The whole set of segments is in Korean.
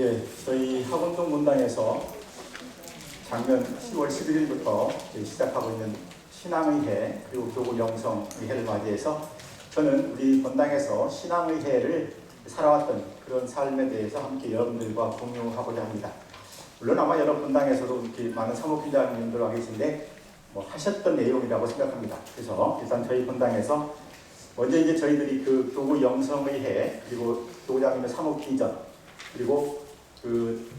예, 저희 학원동 문당에서 작년 10월 11일부터 시작하고 있는 신앙의회 그리고 교구 영성의회를 맞이해서 저는 우리 본당에서 신앙의회를 살아왔던 그런 삶에 대해서 함께 여러분들과 공유하고자 합니다. 물론 아마 여러 본당에서도 이렇게 많은 사목기자님들과 계신데 하셨던 내용이라고 생각합니다. 그래서 일단 저희 본당에서 먼저 이제 저희들이 그 교구 영성의회 그리고 교구장님의 사목기전 그리고 그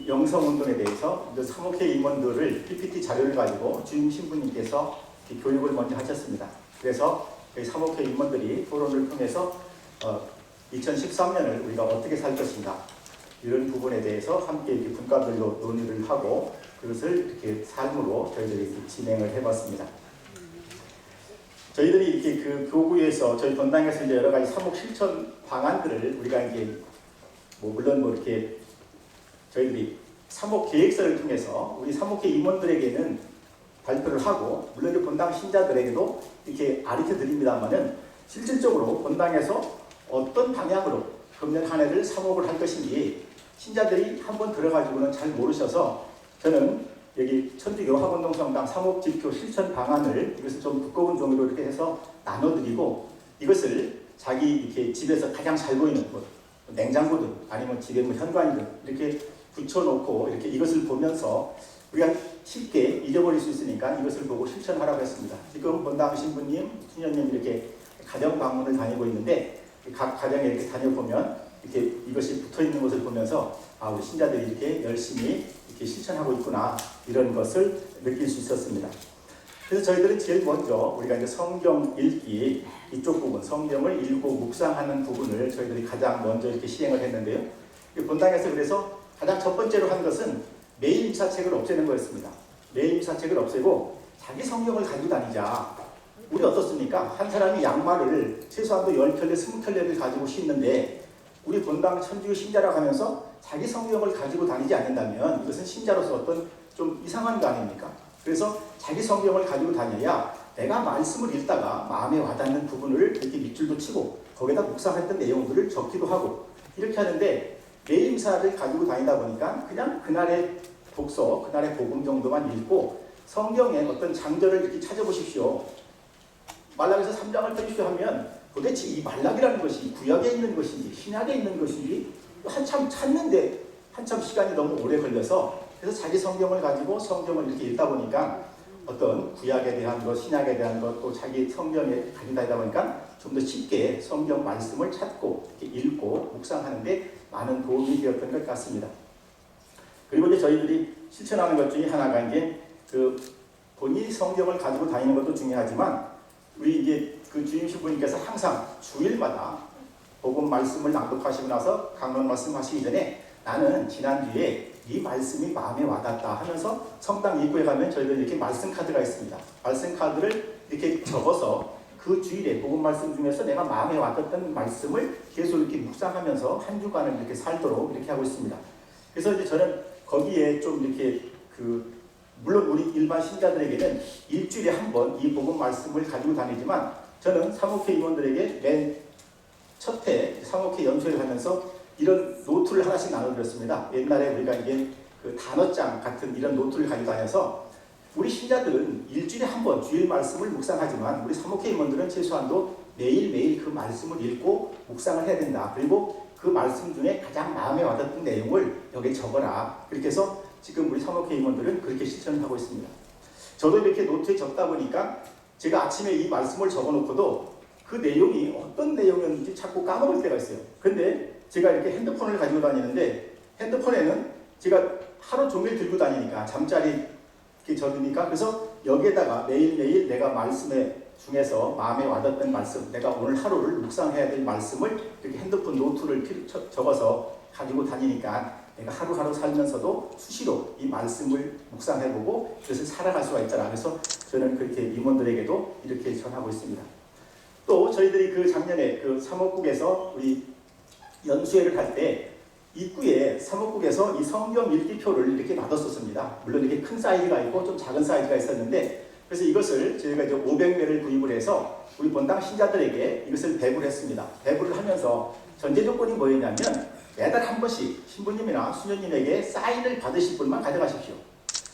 영성운동에 대해서 사목회 임원들을 PPT 자료를 가지고 주임 신부님께서 교육을 먼저 하셨습니다. 그래서 사목회 임원들이 토론을 통해서 2013년을 우리가 어떻게 살 것인가 이런 부분에 대해서 함께 이렇게 분과별로 논의를 하고 그것을 이렇게 삶으로 저희들이 진행을 해봤습니다. 저희들이 이렇게 그 교구에서 저희 본당에서 이제 여러 가지 사목 실천 방안들을 우리가 이제 물론 이렇게 저희들이 사목 계획서를 통해서 우리 사목회 임원들에게는 발표를 하고 물론 본당 신자들에게도 이렇게 가르쳐 드립니다만은 실질적으로 본당에서 어떤 방향으로 금년 한 해를 사목을 할 것인지 신자들이 한번 들어가지고는 잘 모르셔서 저는 여기 천주교 학원동 성당 사목지표 실천 방안을 이것을 좀 두꺼운 종이로 이렇게 해서 나눠드리고 이것을 자기 이렇게 집에서 가장 잘 보이는 냉장고든 아니면 집에 현관이든 이렇게 붙여놓고 이렇게 이것을 보면서 우리가 쉽게 잊어버릴 수 있으니까 이것을 보고 실천하라고 했습니다. 지금 본당 신부님, 수녀님 이렇게 가정 방문을 다니고 있는데 각 가정에 이렇게 다녀보면 이렇게 이것이 붙어 있는 것을 보면서 우리 신자들이 이렇게 열심히 이렇게 실천하고 있구나 이런 것을 느낄 수 있었습니다. 그래서 저희들은 제일 먼저 우리가 이제 성경 읽기 이쪽 부분, 성경을 읽고 묵상하는 부분을 저희들이 가장 먼저 이렇게 시행을 했는데요. 본당에서 그래서 가장 첫 번째로 한 것은 매일 미사책을 없애는 거였습니다. 매일 미사책을 없애고 자기 성경을 가지고 다니자. 우리 어떻습니까? 한 사람이 양말을 최소한도 10켤레, 20켤레를 가지고 신는데 우리 본당 천주교 신자라고 하면서 자기 성경을 가지고 다니지 않는다면 이것은 신자로서 어떤 좀 이상한 거 아닙니까? 그래서 자기 성경을 가지고 다녀야 내가 말씀을 읽다가 마음에 와닿는 부분을 이렇게 밑줄도 치고 거기다 묵상했던 내용들을 적기도 하고 이렇게 하는데 매일 미사를 가지고 다니다 보니까 그냥 그날의 독서, 그날의 복음 정도만 읽고 성경의 어떤 장절을 이렇게 찾아보십시오. 말라기서 3장을 펴십시오 하면 도대체 이 말라기라는 것이 구약에 있는 것인지 신약에 있는 것인지 한참 찾는데 한참 시간이 너무 오래 걸려서 그래서 자기 성경을 가지고 성경을 이렇게 읽다 보니까 어떤 구약에 대한 것, 신약에 대한 것, 또 자기 성경에 가지고 다니다 보니까 좀 더 쉽게 성경 말씀을 찾고 이렇게 읽고 묵상하는데 많은 도움이 되었던 것 같습니다. 그리고 이제 저희들이 실천하는 것 중에 하나가 이제 그 본인이 성경을 가지고 다니는 것도 중요하지만 우리 이제 그 주임 신부님께서 항상 주일마다 복음 말씀을 낭독하시고 나서 강론 말씀하시기 전에 나는 지난주에 이 말씀이 마음에 와닿다 하면서 성당 입구에 가면 저희들 이렇게 말씀 카드가 있습니다. 말씀 카드를 이렇게 적어서 그 주일에 복음 말씀 중에서 내가 마음에 와닿던 말씀을 계속 이렇게 묵상하면서 한 주간을 이렇게 살도록 이렇게 하고 있습니다. 그래서 이제 저는 거기에 좀 이렇게 물론 우리 일반 신자들에게는 일주일에 한 번 이 복음 말씀을 가지고 다니지만 저는 사목회 임원들에게 맨 첫 해 사목회 연수회를 하면서 이런 노트를 하나씩 나눠드렸습니다. 옛날에 우리가 이게 그 단어장 같은 이런 노트를 가지고 다녀서 우리 신자들은 일주일에 한 번 주일 말씀을 묵상하지만 우리 사목회 임원들은 최소한도 매일매일 그 말씀을 읽고 묵상을 해야 된다. 그리고 그 말씀 중에 가장 마음에 와닿던 내용을 여기에 적어라. 그렇게 해서 지금 우리 사목회 임원들은 그렇게 실천하고 있습니다. 저도 이렇게 노트에 적다 보니까 제가 아침에 이 말씀을 적어놓고도 그 내용이 어떤 내용이었는지 자꾸 까먹을 때가 있어요. 근데 제가 이렇게 핸드폰을 가지고 다니는데 핸드폰에는 제가 하루 종일 들고 다니니까 잠자리 이렇게 적으니까 그래서 여기에다가 매일매일 내가 말씀에 중에서 마음에 와닿던 말씀, 내가 오늘 하루를 묵상해야 될 말씀을 이렇게 핸드폰 노트를 적어서 가지고 다니니까 내가 하루하루 살면서도 수시로 이 말씀을 묵상해보고 그것을 살아갈 수가 있잖아. 그래서 저는 그렇게 임원들에게도 이렇게 전하고 있습니다. 또 저희들이 그 작년에 그 사목국에서 우리 연수회를 할 때 입구에 사목국에서 이 성경 읽기표를 이렇게 놔뒀었습니다. 물론 이렇게 큰 사이즈가 있고 좀 작은 사이즈가 있었는데 그래서 이것을 저희가 이제 500매를 구입을 해서 우리 본당 신자들에게 이것을 배부를 했습니다. 배부를 하면서 전제 조건이 뭐였냐면 매달 한 번씩 신부님이나 수녀님에게 사인을 받으실 분만 가져가십시오.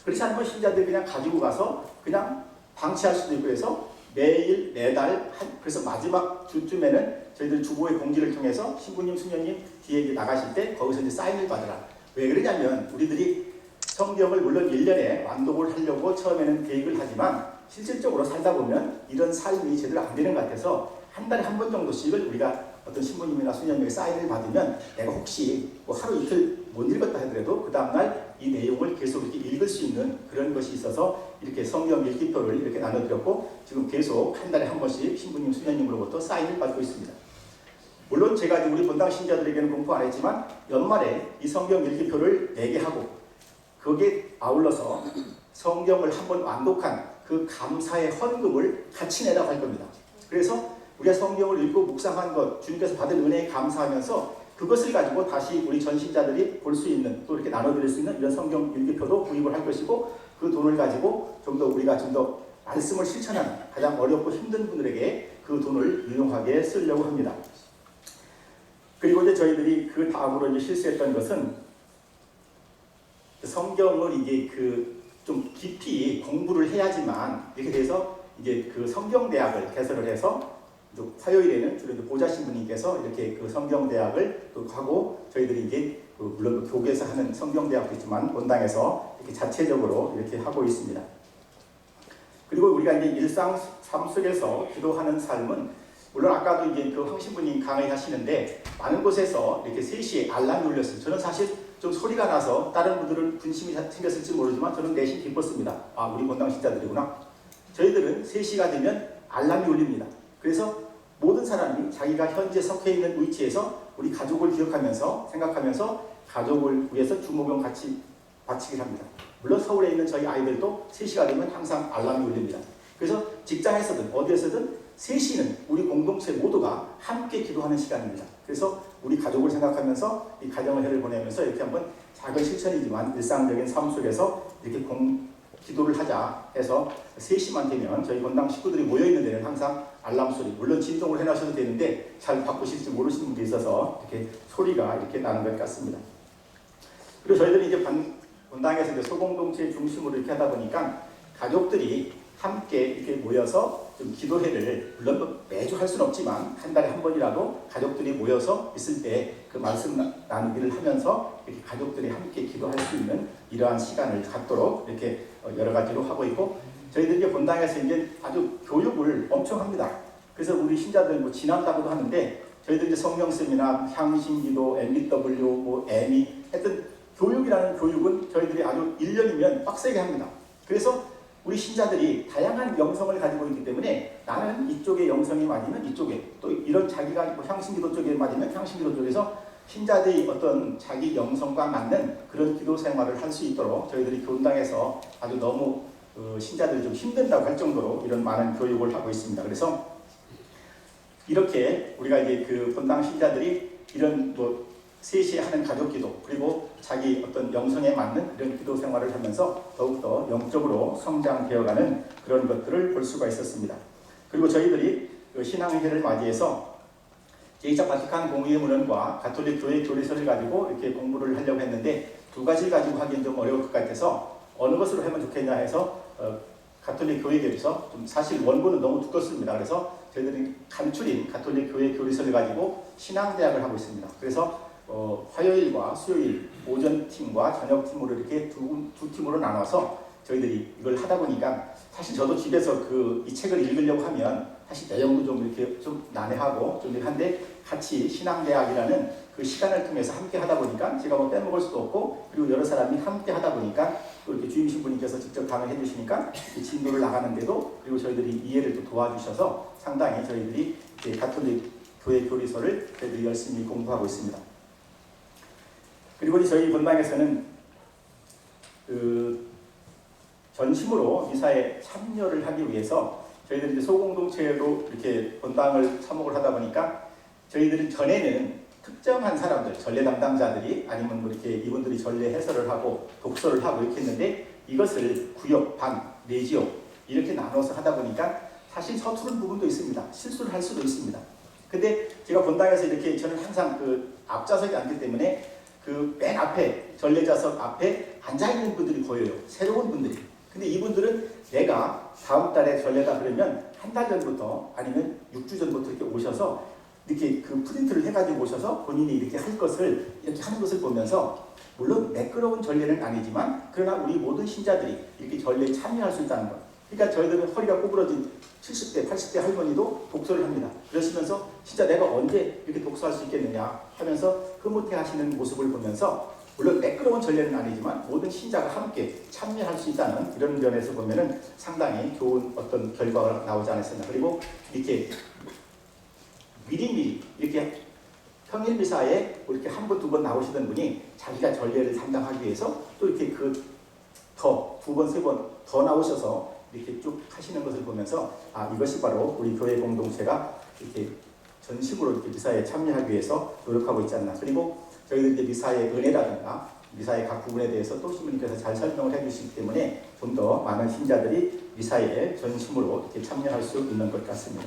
그렇지 않으면 신자들이 그냥 가지고 가서 그냥 방치할 수도 있고 해서 매일 매달 그래서 마지막 주쯤에는 저희들 주보의 공지를 통해서 신부님 수녀님 뒤에 나가실 때 거기서 이제 사인을 받으라. 왜 그러냐면 우리들이 성경을 물론 1년에 완독을 하려고 처음에는 계획을 하지만 실질적으로 살다 보면 이런 삶이 제대로 안 되는 것 같아서 한 달에 한 번 정도씩을 우리가 어떤 신부님이나 수녀님에게 사인을 받으면 내가 혹시 뭐 하루 이틀 못 읽었다 하더라도 그 다음날 이 내용을 계속 이렇게 읽을 수 있는 그런 것이 있어서 이렇게 성경 읽기표를 이렇게 나눠드렸고 지금 계속 한 달에 한 번씩 신부님, 수녀님으로부터 사인을 받고 있습니다. 물론 제가 우리 본당 신자들에게는 공포 안 했지만 연말에 이 성경 읽기표를 내게 하고 거기에 아울러서 성경을 한번 완독한 그 감사의 헌금을 같이 내라고 할 겁니다. 그래서 우리가 성경을 읽고 묵상한 것, 주님께서 받은 은혜에 감사하면서 그것을 가지고 다시 우리 전신자들이 볼 수 있는 또 이렇게 나눠드릴 수 있는 이런 성경 일기표도 구입을 할 것이고 그 돈을 가지고 좀 더 우리가 좀 더 말씀을 실천하는 가장 어렵고 힘든 분들에게 그 돈을 유용하게 쓰려고 합니다. 그리고 이제 저희들이 그 다음으로 이제 실수했던 것은 성경을 이게 좀 깊이 공부를 해야지만 이렇게 돼서 이제 그 성경대학을 개설을 해서 화요일에는 주로 보좌 신부님께서 이렇게 그 성경대학을 또 하고 저희들이 이제 물론 교계에서 하는 성경대학도 있지만 본당에서 이렇게 자체적으로 이렇게 하고 있습니다. 그리고 우리가 이제 일상 삶 속에서 기도하는 삶은 물론 아까도 이제 그 황신부님 강의하시는데 많은 곳에서 이렇게 3시에 알람이 울렸어요. 저는 사실 좀 소리가 나서 다른 분들은 분심이 생겼을지 모르지만 저는 내심 기뻤습니다. 아, 우리 본당 신자들이구나. 저희들은 3시가 되면 알람이 울립니다. 그래서 모든 사람이 자기가 현재 속해 있는 위치에서 우리 가족을 기억하면서 생각하면서 가족을 위해서 주목용 같이 바치기를 합니다. 물론 서울에 있는 저희 아이들도 3시가 되면 항상 알람이 울립니다. 그래서 직장에서든 어디에서든 3시는 우리 공동체 모두가 함께 기도하는 시간입니다. 그래서 우리 가족을 생각하면서 이 가정의 해를 보내면서 이렇게 한번 작은 실천이지만 일상적인 삶 속에서 이렇게 기도를 하자 해서 3시만 되면 저희 본당 식구들이 모여있는 데는 항상 알람 소리, 물론 진동을 해놔셔도 되는데 잘 바꾸실지 모르시는 분도 있어서 이렇게 소리가 이렇게 나는 것 같습니다. 그리고 저희들이 이제 본당에서 이제 소공동체 중심으로 이렇게 하다 보니까 가족들이 함께 이렇게 모여서 좀 기도회를 물론 매주 할 수는 없지만 한 달에 한 번이라도 가족들이 모여서 있을 때 그 말씀 나누기를 하면서 이렇게 가족들이 함께 기도할 수 있는 이러한 시간을 갖도록 이렇게 여러 가지로 하고 있고 저희들이 이제 본당에서 이제 아주 교육을 엄청 합니다. 그래서 우리 신자들 뭐 지난다고도 하는데 저희들 이제 성령 세미나, 향신기도, MBW, 뭐 ME 하여튼 교육이라는 교육은 저희들이 아주 1년이면 빡세게 합니다. 그래서 우리 신자들이 다양한 영성을 가지고 있기 때문에 나는 이쪽의 영성이 맞으면 이쪽에 또 이런 자기가 뭐 향신기도 쪽에 맞으면 향신기도 쪽에서 신자들이 어떤 자기 영성과 맞는 그런 기도 생활을 할 수 있도록 저희들이 본당에서 아주 너무 신자들이 좀 힘든다고 할 정도로 이런 많은 교육을 하고 있습니다. 그래서 이렇게 우리가 이제 그 본당 신자들이 이런 뭐 3시에 하는 가족 기도 그리고 자기 어떤 영성에 맞는 이런 기도 생활을 하면서 더욱더 영적으로 성장되어가는 그런 것들을 볼 수가 있었습니다. 그리고 저희들이 신앙회를 맞이해서 제2차 바티칸 공의회 문헌과 가톨릭 교회 교리서를 가지고 이렇게 공부를 하려고 했는데 두 가지를 가지고 하기엔 좀 어려울 것 같아서 어느 것으로 하면 좋겠냐 해서 가톨릭 교회 교리서 좀 사실 원고는 너무 두껍습니다. 그래서 저희들이 간추린 가톨릭 교회 교리서를 가지고 신앙대학을 하고 있습니다. 그래서 화요일과 수요일 오전팀과 저녁팀으로 이렇게 두 팀으로 나눠서 저희들이 이걸 하다 보니까 사실 저도 집에서 이 책을 읽으려고 하면 사실 내용도 좀 이렇게 좀 난해하고 좀 한데 같이 신앙대학이라는 그 시간을 통해서 함께 하다 보니까 제가 뭐 빼먹을 수도 없고 그리고 여러 사람이 함께 하다 보니까 또 이렇게 주임 신부님께서 직접 강의해 주시니까 진도를 나가는데도 그리고 저희들이 이해를 또 도와주셔서 상당히 저희들이 가톨릭 교회 교리서를 저희들이 열심히 공부하고 있습니다. 그리고 저희 본당에서는 전심으로 미사에 참여를 하기 위해서 저희들이 이제 소공동체로 이렇게 본당을 참목을 하다 보니까 저희들은 전에는 특정한 사람들, 전례 담당자들이 아니면 뭐 이렇게 이분들이 전례 해설을 하고 독서를 하고 이렇게 했는데 이것을 구역, 반, 내지역 이렇게 나눠서 하다 보니까 사실 서투른 부분도 있습니다. 실수를 할 수도 있습니다. 근데 제가 본당에서 이렇게 저는 항상 그 앞좌석에 앉기 때문에 그 맨 앞에 전례좌석 앞에 앉아있는 분들이 보여요. 새로운 분들이. 근데 이분들은 내가 다음 달에 전례다 그러면 한 달 전부터 아니면 6주 전부터 이렇게 오셔서 이렇게 그 프린트를 해가지고 오셔서 본인이 이렇게 할 것을 이렇게 하는 것을 보면서 물론 매끄러운 전례는 아니지만 그러나 우리 모든 신자들이 이렇게 전례에 참여할 수 있다는 것. 그러니까 저희들은 허리가 구부러진 70대, 80대 할머니도 독서를 합니다. 그러시면서 진짜 내가 언제 이렇게 독서할 수 있겠느냐 하면서 흐뭇해 하시는 모습을 보면서 물론 매끄러운 전례는 아니지만 모든 신자가 함께 참여할 수 있다는 이런 면에서 보면은 상당히 좋은 어떤 결과가 나오지 않았었나. 그리고 이렇게 미리미리 이렇게 평일 미사에 이렇게 한 번, 두 번 나오시던 분이 자기가 전례를 담당하기 위해서 또 이렇게 두 번, 세 번 더 나오셔서 이렇게 쭉 하시는 것을 보면서 이것이 바로 우리 교회 공동체가 이렇게 전심으로 이렇게 미사에 참여하기 위해서 노력하고 있지 않나. 그리고 저희들 이제 미사의 은혜라든가 미사의 각 부분에 대해서 또 신부님께서 잘 설명을 해주시기 때문에 좀 더 많은 신자들이 미사에 전심으로 이렇게 참여할 수 있는 것 같습니다.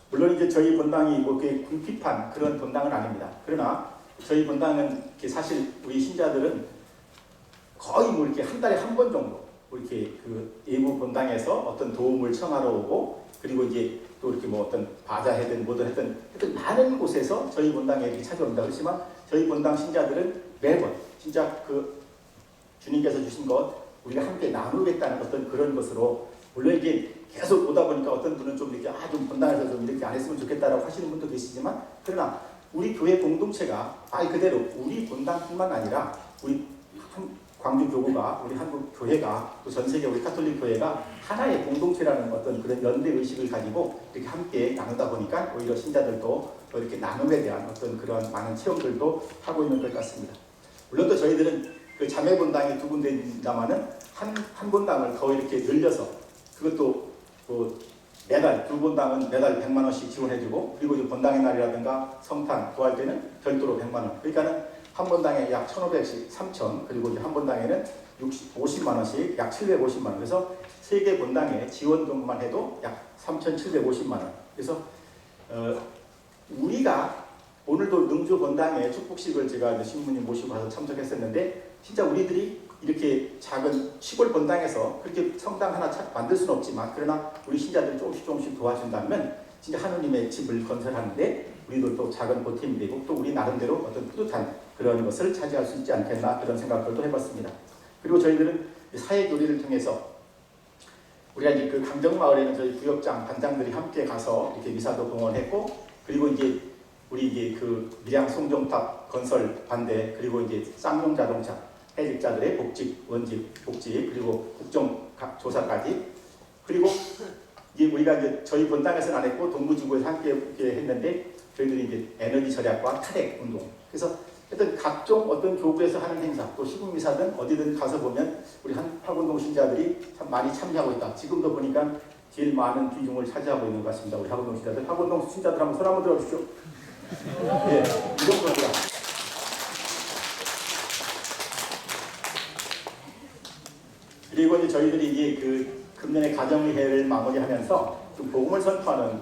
물론 이제 저희 본당이 뭐 궁핍한 그런 본당은 아닙니다. 그러나 저희 본당은 사실 우리 신자들은 거의 뭐 이렇게 한 달에 한 번 정도 이렇게 그 예부 본당에서 어떤 도움을 청하러 오고 그리고 이제 또 이렇게 뭐 어떤 바자회든 뭐든 하여튼 많은 곳에서 저희 본당에 이렇게 찾아옵니다. 그렇지만 저희 본당 신자들은 매번 진짜 그 주님께서 주신 것 우리가 함께 나누겠다는 어떤 그런 것으로 물론 이게 계속 오다 보니까 어떤 분은 좀 이렇게 좀 본당에서 좀 이렇게 안 했으면 좋겠다라고 하시는 분도 계시지만 그러나 우리 교회 공동체가 그대로 우리 본당뿐만 아니라 우리 광주 교구가 우리 한국 교회가 또 전 세계 우리 가톨릭 교회가 하나의 공동체라는 어떤 그런 연대 의식을 가지고 이렇게 함께 나누다 보니까 오히려 신자들도 또 이렇게 나눔에 대한 어떤 그런 많은 체험들도 하고 있는 것 같습니다. 물론 또 저희들은 그 자매 본당이 두 군데입니다만은 한 본당을 더 이렇게 늘려서 그것도 뭐 매달 두 본당은 매달 100만 원씩 지원해주고 그리고 이제 본당의 날이라든가 성탄 구할 때는 별도로 100만 원. 그러니까는 한 본당에 약 1,500씩 3,000 그리고 이제 한 본당에는 50만 원씩 약 750만 원. 그래서 세 개 본당에 지원금만 해도 약 3,750만 원. 그래서 우리가 오늘도 능주 본당에 축복식을 제가 이제 신부님 모시고 가서 참석했었는데 진짜 우리들이 이렇게 작은 시골 본당에서 그렇게 성당 하나 만들 수는 없지만 그러나 우리 신자들이 조금씩 도와준다면 진짜 하느님의 집을 건설하는데 우리도 또 작은 보탬이 되고 또 우리 나름대로 어떤 뿌듯한 그런 것을 차지할 수 있지 않겠나 그런 생각들도 해봤습니다. 그리고 저희들은 사회교리를 통해서 우리가 이제 그 강정마을에는 저희 구역장 반장들이 함께 가서 이렇게 미사도 봉헌했고 그리고 이제 우리 이제 그 밀양 송정탑 건설 반대 그리고 이제 쌍용 자동차 해직자들의 복직 원직 복직 그리고 국정 조사까지 그리고 이제 우리가 이제 저희 본당에서는 안 했고 동부지구에서 함께 했는데 저희들이 이제 에너지 절약과 탈핵 운동 그래서 하여튼 각종 어떤 교구에서 하는 행사 또 시국미사든 어디든 가서 보면 우리 학원동 신자들이 참 많이 참여하고 있다. 지금도 보니까 제일 많은 비중을 차지하고 있는 것 같습니다. 우리 학원동 신자들. 학원동 신자들 한번 손 한번 들어주십시오. 네, 이 정도입니다. 그리고 이제 저희들이 이제 그 금년에 가정의회를 마무리하면서 좀 복음을 선포하는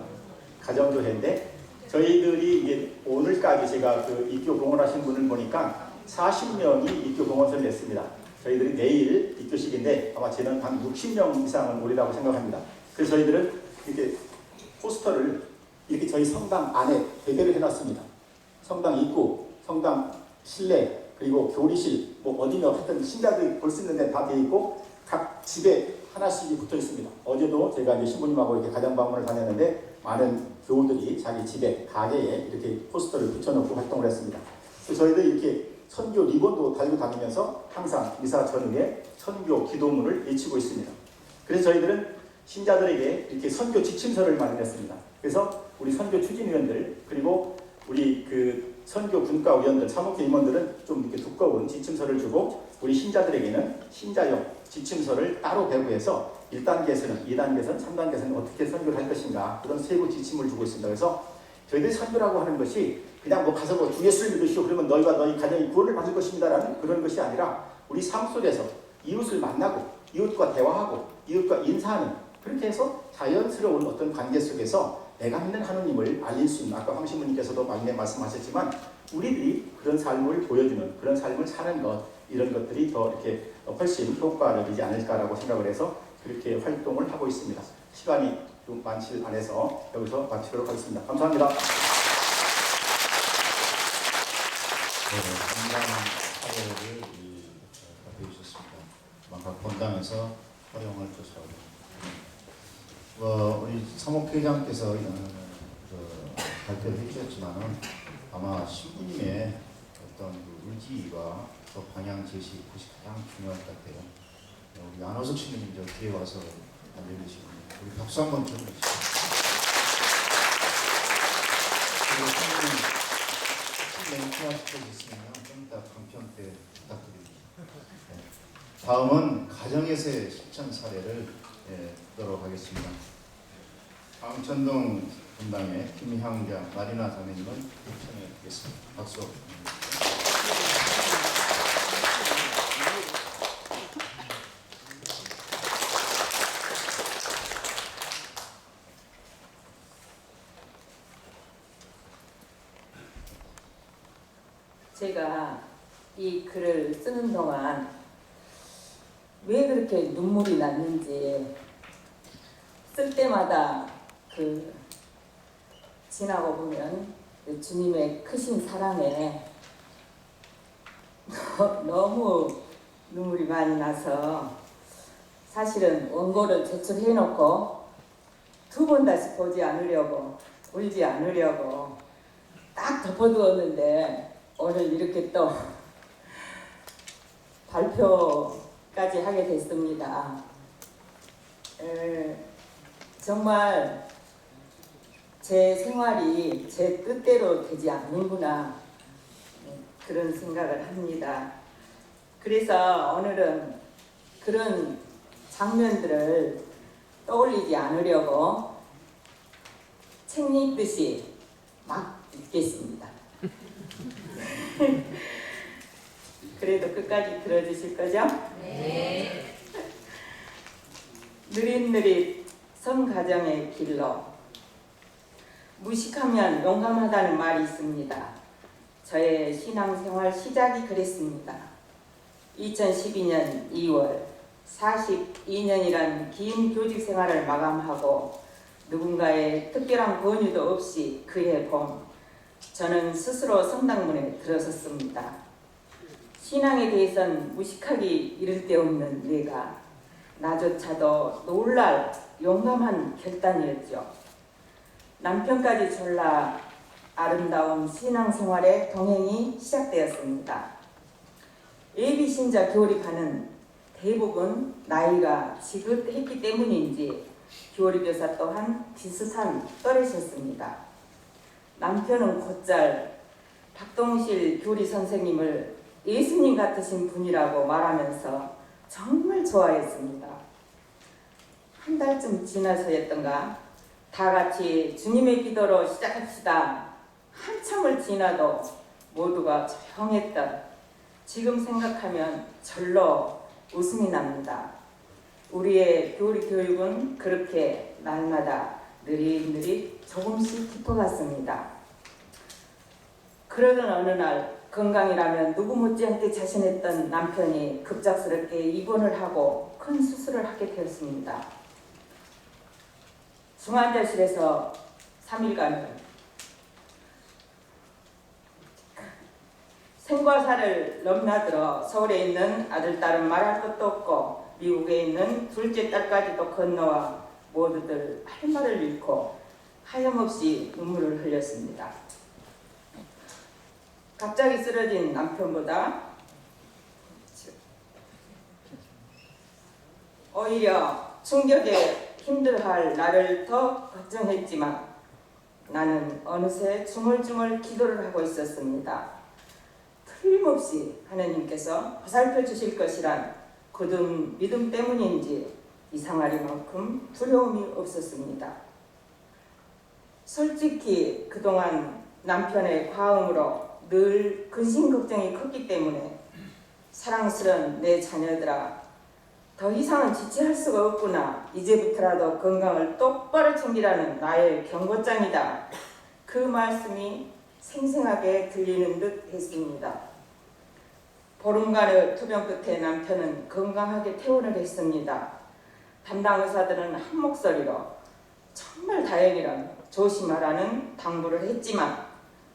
가정교회인데 저희들이 이제 오늘까지 제가 그 입교 봉헌하신 분을 보니까 40명이 입교 봉헌서를 냈습니다. 저희들이 내일 입교식인데 아마 저는 한 60명 이상은 오리라고 생각합니다. 그래서 저희들은 이렇게 포스터를 이렇게 저희 성당 안에 대대로 해놨습니다. 성당 입구, 성당 실내, 그리고 교리실, 뭐 어디며 하여튼 신자들이 볼 수 있는 데 다 돼 있고 각 집에 하나씩이 붙어 있습니다. 어제도 제가 이제 신부님하고 이렇게 가정 방문을 다녔는데 많은 교우들이 자기 집에 가게에 이렇게 포스터를 붙여놓고 활동을 했습니다. 그래서 저희들이 이렇게 선교 리본도 달고 다니면서 항상 미사 전후에 선교 기도문을 외치고 있습니다. 그래서 저희들은 신자들에게 이렇게 선교 지침서를 마련했습니다. 그래서 우리 선교 추진위원들 그리고 우리 그 선교 분과위원들, 사목회 임원들은 좀 이렇게 두꺼운 지침서를 주고 우리 신자들에게는 신자용 지침서를 따로 배부해서 1단계에서는, 2단계에서는, 3단계에서는 어떻게 선교를 할 것인가 그런 세부 지침을 주고 있습니다. 그래서 저희들이 선교라고 하는 것이 그냥 뭐 가서 뭐 주 예수를 믿으시오 그러면 너희와 너희 가정이 구원을 받을 것입니다 라는 그런 것이 아니라 우리 삶 속에서 이웃을 만나고 이웃과 대화하고 이웃과 인사하는 그렇게 해서 자연스러운 어떤 관계 속에서 내가 믿는 하느님을 알릴 수 있는, 아까 황 신부님께서도 많이 말씀하셨지만 우리들이 그런 삶을 보여주는, 그런 삶을 사는 것, 이런 것들이 더 이렇게 훨씬 효과적이지 않을까라고 생각을 해서 그렇게 활동을 하고 있습니다. 시간이 좀 많지 않아서 여기서 마치도록 하겠습니다. 감사합니다. 건강 사례를 보여주셨습니다. 각 본당에서 활용할 것이라고. 우리 사목회장께서 발표를 해주셨지만은 아마 신부님의 어떤 그 의지와 또 방향 제시, 그것이 가장 중요할 것 같아요. 우리 안호석 신부님 저 뒤에 와서 알려주시고, 우리 박수 한번 쳐주시죠. 그리고 멘트하실 거 있으면 좀 이따 강평 때 부탁드립니다. 네. 다음은 가정에서의 실천 사례를 듣도록 하겠습니다. 강천동 분당의 김향자 마리나 자매님은 요청해 드리겠습니다. 박수. 제가 이 글을 쓰는 동안 왜 그렇게 눈물이 났는지 쓸 때마다 지나고 보면 주님의 크신 사랑에 너무 눈물이 많이 나서 사실은 원고를 제출해놓고 2번 다시 보지 않으려고, 울지 않으려고 딱 덮어두었는데 오늘 이렇게 또 발표까지 하게 됐습니다. 정말 제 생활이 제 뜻대로 되지 않는구나, 그런 생각을 합니다. 그래서 오늘은 그런 장면들을 떠올리지 않으려고 책 읽듯이 막 읽겠습니다. 그래도 끝까지 들어주실 거죠? 네. 느릿느릿 성가정의 길로. 무식하면 용감하다는 말이 있습니다. 저의 신앙생활 시작이 그랬습니다. 2012년 2월 42년이란 긴 교직 생활을 마감하고 누군가의 특별한 권유도 없이 그해 봄 저는 스스로 성당문에 들어섰습니다. 신앙에 대해선 무식하기 이를 데 없는 내가 나조차도 놀랄 용감한 결단이었죠. 남편까지 졸라 아름다운 신앙생활의 동행이 시작되었습니다. 예비신자 교리반은 대부분 나이가 지긋했기 때문인지 교리교사 또한 비슷한 또래셨습니다. 남편은 곧잘 박동실 교리 선생님을 예수님 같으신 분이라고 말하면서 정말 좋아했습니다. 한 달쯤 지나서였던가 다 같이 주님의 기도로 시작합시다. 한참을 지나도 모두가 조용했던, 지금 생각하면 절로 웃음이 납니다. 우리의 교리 교육은 그렇게 날마다 느릿느릿 조금씩 깊어갔습니다. 그러던 어느 날 건강이라면 누구 못지않게 자신했던 남편이 급작스럽게 입원을 하고 큰 수술을 하게 되었습니다. 중환자실에서 3일간을 생과 사를 넘나들어 서울에 있는 아들, 딸은 말할 것도 없고 미국에 있는 둘째 딸까지도 건너와 모두들 할 말을 잃고 하염없이 눈물을 흘렸습니다. 갑자기 쓰러진 남편보다 오히려 충격에 힘들어할 나를 더 걱정했지만 나는 어느새 중얼중얼 기도를 하고 있었습니다. 틀림없이 하나님께서 보살펴 주실 것이란 굳은 믿음 때문인지 이상하리만큼 두려움이 없었습니다. 솔직히 그동안 남편의 과음으로 늘 근심 걱정이 컸기 때문에 사랑스런 내 자녀들아, 더 이상은 지체할 수가 없구나 이제부터라도 건강을 똑바로 챙기라는 나의 경고장이다. 그 말씀이 생생하게 들리는 듯 했습니다. 보름간의 투병 끝에 남편은 건강하게 퇴원을 했습니다. 담당 의사들은 한 목소리로 정말 다행이란 조심하라는 당부를 했지만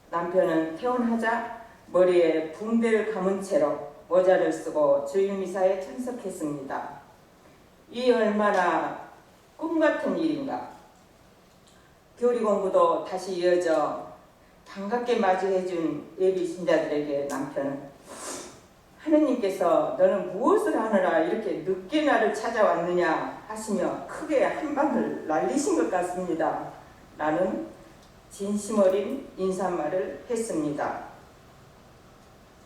남편은 퇴원하자 머리에 붕대를 감은 채로 모자를 쓰고 주일미사에 참석했습니다. 이 얼마나 꿈같은 일인가. 교리 공부도 다시 이어져 반갑게 맞이해준 예비 신자들에게 남편은 하느님께서 너는 무엇을 하느라 이렇게 늦게 나를 찾아왔느냐 하시며 크게 한 방을 날리신 것 같습니다. 라는 진심 어린 인사말을 했습니다.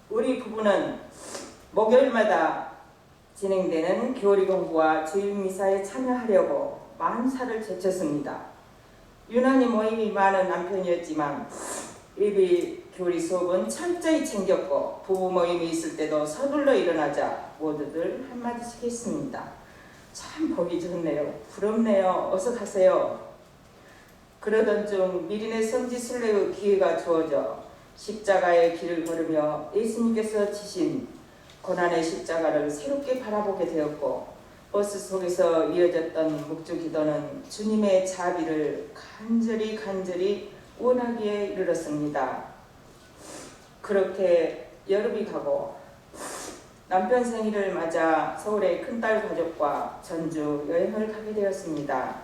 우리 부부는 목요일마다 진행되는 교리 공부와 주일 미사에 참여하려고 만사를 제쳤습니다. 유난히 모임이 많은 남편이었지만 예비 교리 수업은 철저히 챙겼고 부부 모임이 있을 때도 서둘러 일어나자 모두들 한마디씩 했습니다. 참 보기 좋네요. 부럽네요. 어서 가세요. 그러던 중 미린의 성지순례의 기회가 주어져 십자가의 길을 걸으며 예수님께서 지신 고난의 십자가를 새롭게 바라보게 되었고 버스 속에서 이어졌던 묵주 기도는 주님의 자비를 간절히 원하기에 이르렀습니다. 그렇게 여름이 가고 남편 생일을 맞아 서울의 큰딸 가족과 전주 여행을 가게 되었습니다.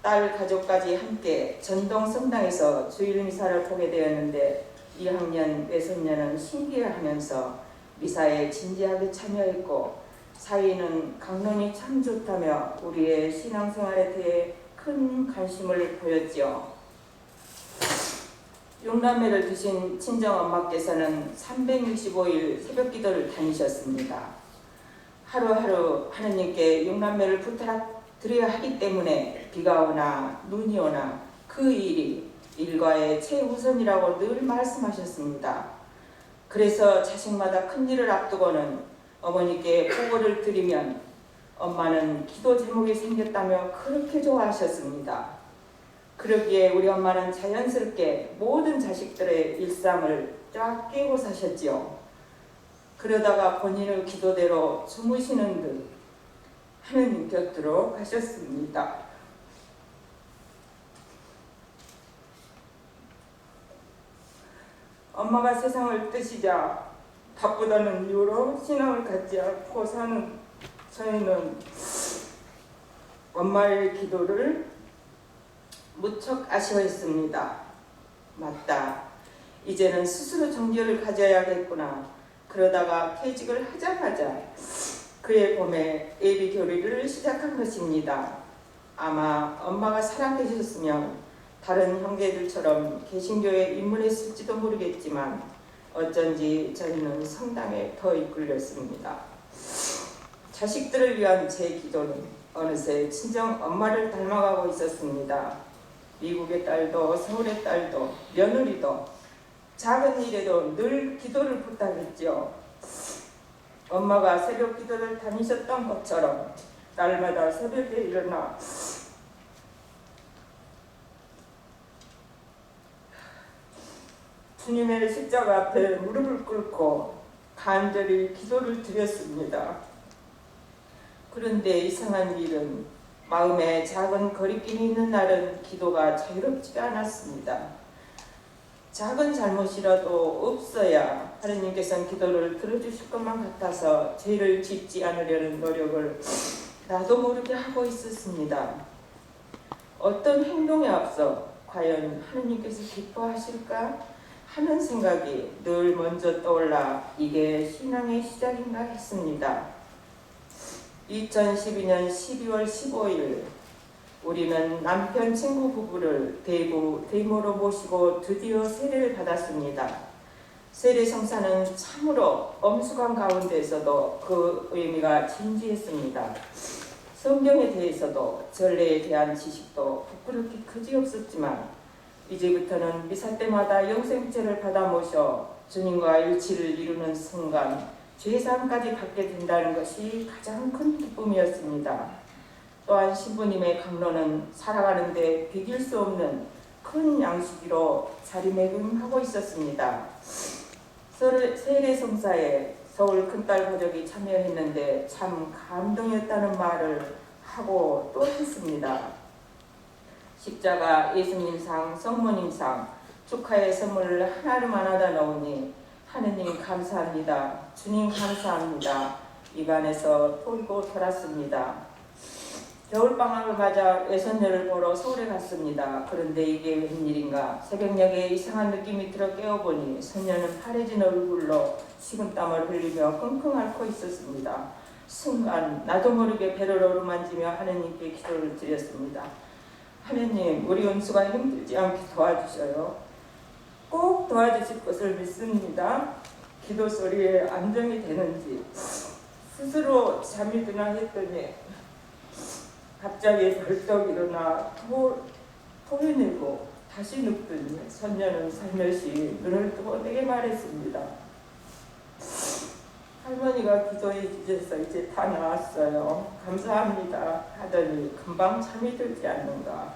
딸 가족까지 함께 전동 성당에서 주일 미사를 보게 되었는데 2학년 외손녀는 신기해하면서 미사에 진지하게 참여했고 사위는 강론이 참 좋다며 우리의 신앙생활에 대해 큰 관심을 보였지요. 육남매를 두신 친정엄마께서는 365일 새벽기도를 다니셨습니다. 하루하루 하느님께 육남매를 부탁드려야 하기 때문에 비가 오나 눈이 오나 그 일이 일과의 최우선이라고 늘 말씀하셨습니다. 그래서 자식마다 큰일을 앞두고는 어머니께 보고를 드리면 엄마는 기도 제목이 생겼다며 그렇게 좋아하셨습니다. 그러기에 우리 엄마는 자연스럽게 모든 자식들의 일상을 쫙 깨고 사셨지요. 그러다가 본인의 기도대로 주무시는 듯 하느님 곁으로 가셨습니다. 엄마가 세상을 뜨시자 바쁘다는 이유로 신앙을 갖지 않고 사는 저희는 엄마의 기도를 무척 아쉬워했습니다. 맞다. 이제는 스스로 정결을 가져야겠구나. 그러다가 퇴직을 하자마자 그의 봄에 예비 교리를 시작한 것입니다. 아마 엄마가 살아계셨으면 다른 형제들처럼 개신교에 입문했을지도 모르겠지만 어쩐지 저희는 성당에 더 이끌렸습니다. 자식들을 위한 제 기도는 어느새 친정 엄마를 닮아가고 있었습니다. 미국의 딸도 서울의 딸도 며느리도 작은 일에도 늘 기도를 부탁했죠. 엄마가 새벽 기도를 다니셨던 것처럼 날마다 새벽에 일어나 주님의 십자가 앞에 무릎을 꿇고 간절히 기도를 드렸습니다. 그런데 이상한 일은 마음에 작은 거리낌이 있는 날은 기도가 자유롭지가 않았습니다. 작은 잘못이라도 없어야 하느님께서는 기도를 들어주실 것만 같아서 죄를 짓지 않으려는 노력을 나도 모르게 하고 있었습니다. 어떤 행동에 앞서 과연 하느님께서 기뻐하실까 하는 생각이 늘 먼저 떠올라 이게 신앙의 시작인가 했습니다. 2012년 12월 15일 우리는 남편 친구 부부를 대구 대모로 모시고 드디어 세례를 받았습니다. 세례 성사는 참으로 엄숙한 가운데에서도 그 의미가 진지했습니다. 성경에 대해서도 전례에 대한 지식도 부끄럽게 그지없었지만 이제부터는 미사 때마다 영생죄를 받아 모셔 주님과 일치를 이루는 순간 죄사함까지 받게 된다는 것이 가장 큰 기쁨이었습니다. 또한 신부님의 강론은 살아가는데 비길 수 없는 큰 양식으로 자리매김하고 있었습니다. 세례성사에 서울 큰딸 가족이 참여했는데 참 감동이었다는 말을 하고 또 했습니다. 십자가, 예수님상, 성모님상 축하의 선물을 하나로만 하다 넣으니 하느님 감사합니다. 주님 감사합니다. 입안에서 돌고 돌았습니다. 겨울방학을 맞아 외손녀를 보러 서울에 갔습니다. 그런데 이게 웬일인가. 새벽녘에 이상한 느낌이 들어 깨어보니 손녀는 파래진 얼굴로 식은땀을 흘리며 끙끙 앓고 있었습니다. 순간 나도 모르게 배를 어루만지며 하느님께 기도를 드렸습니다. 하느님, 우리 은수가 힘들지 않게 도와주셔요. 꼭 도와주실 것을 믿습니다. 기도 소리에 안정이 되는지 스스로 잠이 드나 했더니 갑자기 벌떡 일어나 토해내고 다시 눕더니 선녀는 살며시 눈을 뜨고 내게 말했습니다. 할머니가 기도해 주셔서 이제 다 나았어요. 감사합니다. 하더니 금방 잠이 들지 않는가.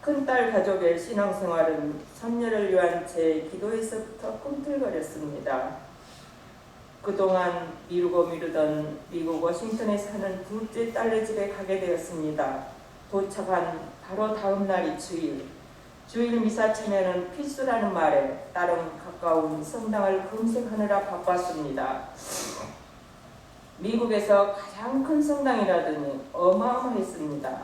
큰딸 가족의 신앙생활은 선녀를 위한 제 기도에서부터 꿈틀거렸습니다. 그동안 미루고 미루던 미국 워싱턴에 사는 둘째 딸네 집에 가게 되었습니다. 도착한 바로 다음 날이 주일. 주일 미사 참여는 필수라는 말에 딸은 가까운 성당을 검색하느라 바빴습니다. 미국에서 가장 큰 성당이라더니 어마어마했습니다.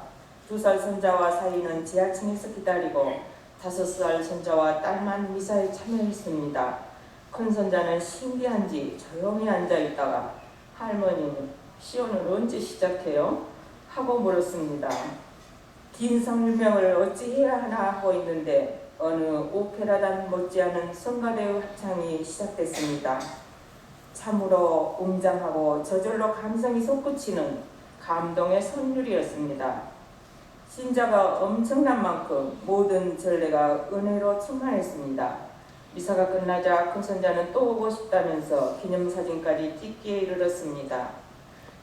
2살 손자와 사이는 지하층에서 기다리고 5살 손자와 딸만 미사에 참여했습니다. 큰 손자는 신기한지 조용히 앉아있다가 할머니는 시온은 언제 시작해요? 하고 물었습니다. 긴 설명을 어찌해야 하나 하고 있는데 어느 오페라단 못지않은 성가대의 합창이 시작됐습니다. 참으로 웅장하고 저절로 감성이 솟구치는 감동의 선율이었습니다. 신자가 엄청난 만큼 모든 전례가 은혜로 충만했습니다. 미사가 끝나자 큰 손자는 또 오고 싶다면서 기념사진까지 찍기에 이르렀습니다.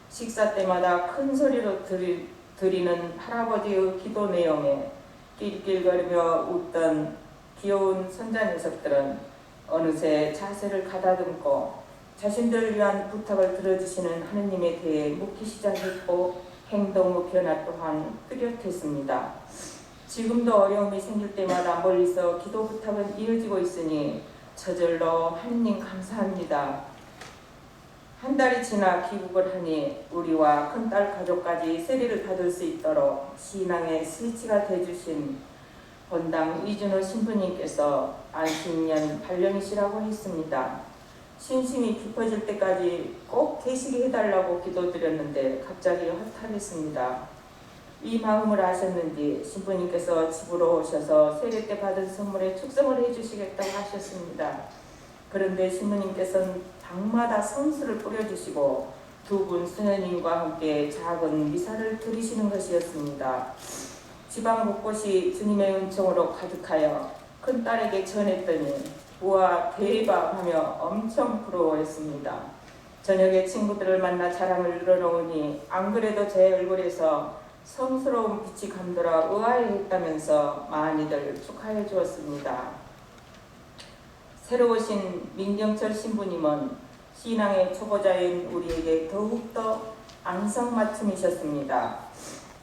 식사 때마다 큰 소리로 드리는 할아버지의 기도 내용에 낄낄거리며 웃던 귀여운 손자 녀석들은 어느새 자세를 가다듬고 자신들을 위한 부탁을 들어주시는 하느님에 대해 묻기 시작했고 행동의 변화 또한 뚜렷했습니다. 지금도 어려움이 생길 때마다 멀리서 기도 부탁은 이어지고 있으니 저절로 하느님 감사합니다. 한 달이 지나 귀국을 하니 우리와 큰딸 가족까지 세례를 받을 수 있도록 신앙의 스위치가 되주신 본당 이준호 신부님께서 안식년 발령이시라고 했습니다. 신심이 깊어질 때까지 꼭 계시게 해달라고 기도드렸는데 갑자기 허탈했습니다. 이 마음을 아셨는지 신부님께서 집으로 오셔서 세례 때 받은 선물에 축성을 해주시겠다고 하셨습니다. 그런데 신부님께서는 방마다 성수를 뿌려주시고 2분 수녀님과 함께 작은 미사를 드리시는 것이었습니다. 지방 곳곳이 주님의 은총으로 가득하여 큰딸에게 전했더니 우와 대박 하며 엄청 부러워했습니다. 저녁에 친구들을 만나 자랑을 늘어놓으니 안 그래도 제 얼굴에서 성스러운 빛이 감돌아 의아해했다면서 많이들 축하해 주었습니다. 새로 오신 민경철 신부님은 신앙의 초보자인 우리에게 더욱더 안성맞춤이셨습니다.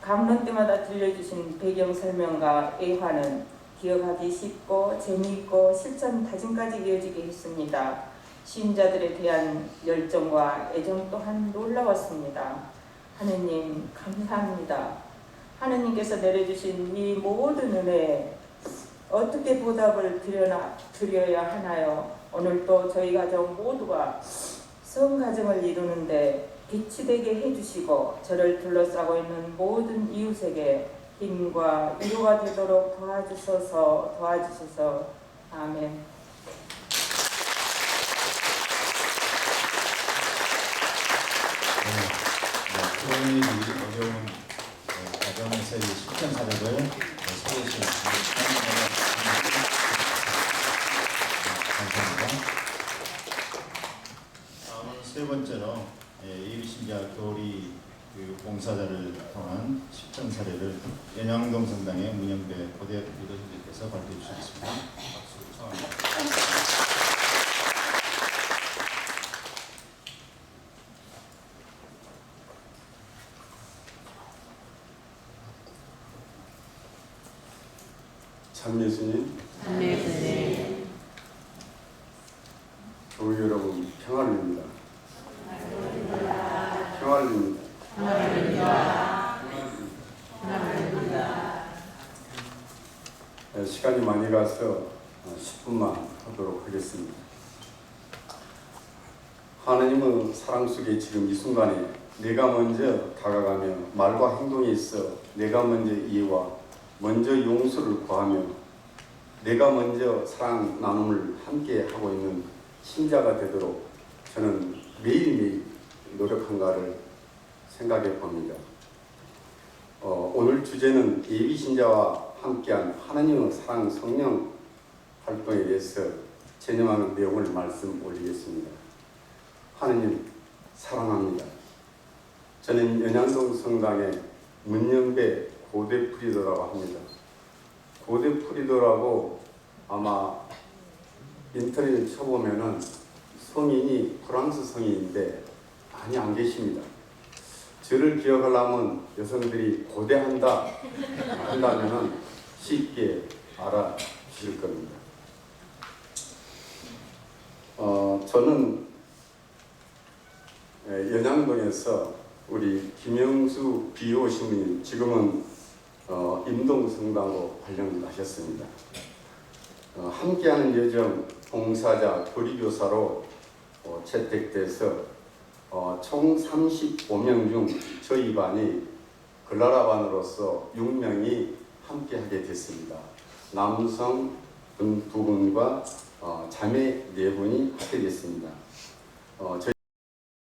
강론 때마다 들려주신 배경 설명과 애화는 기억하기 쉽고 재미있고 실천 다짐까지 이어지게 했습니다. 신자들에 대한 열정과 애정 또한 놀라웠습니다. 하느님 감사합니다. 하느님께서 내려주신 이 모든 은혜에 어떻게 보답을 드려야 하나요? 오늘도 저희 가정 모두가 성가정을 이루는데 빛이 되게 해주시고 저를 둘러싸고 있는 모든 이웃에게 힘과 위로가 되도록 도와주셔서 아멘. 교인이 어려운 가정에서의 실천 사례를 소개해 주셨습니다. 감사합니다. 다음은 세 번째로 예비신자 교리 그 봉사자를 통한 실천 사례를 연양동 성당의 문영배 고대 부도주님께서 발표해 주시겠습니다. 박수 청합니다. 참 예수님, 교회 여러분 평안입니다. 시간이 많이 가서 10분만 하도록 하겠습니다. 하나님은 사랑 속에 지금 이 순간에 내가 먼저 다가가며 말과 행동에 있어 내가 먼저 이해와 먼저 용서를 구하며 내가 먼저 사랑 나눔을 함께 하고 있는 신자가 되도록 저는 매일매일 노력한가를 생각해 봅니다. 오늘 주제는 예비신자와 함께한 하나님의 사랑 성령 활동에 대해서 전념하는 내용을 말씀 올리겠습니다. 하나님 사랑합니다. 저는 연양동 성당의 문영배 고대 프리도라고 합니다. 고대 프리도라고 아마 인터넷에 쳐보면은 성인이 프랑스 성인인데 많이 안 계십니다. 저를 기억하려면 여성들이 고대한다 한다면은 쉽게 알아주실 겁니다. 저는 연양동에서 우리 김영수 비호 신부님 지금은 임동성당으로 발령하셨습니다. 함께하는 여정 봉사자 교리교사로 채택돼서 총 35명 중 저희 반이 글라라반으로서 6명이 함께하게 됐습니다. 남성 2분과 자매 4분이 하게 됐습니다.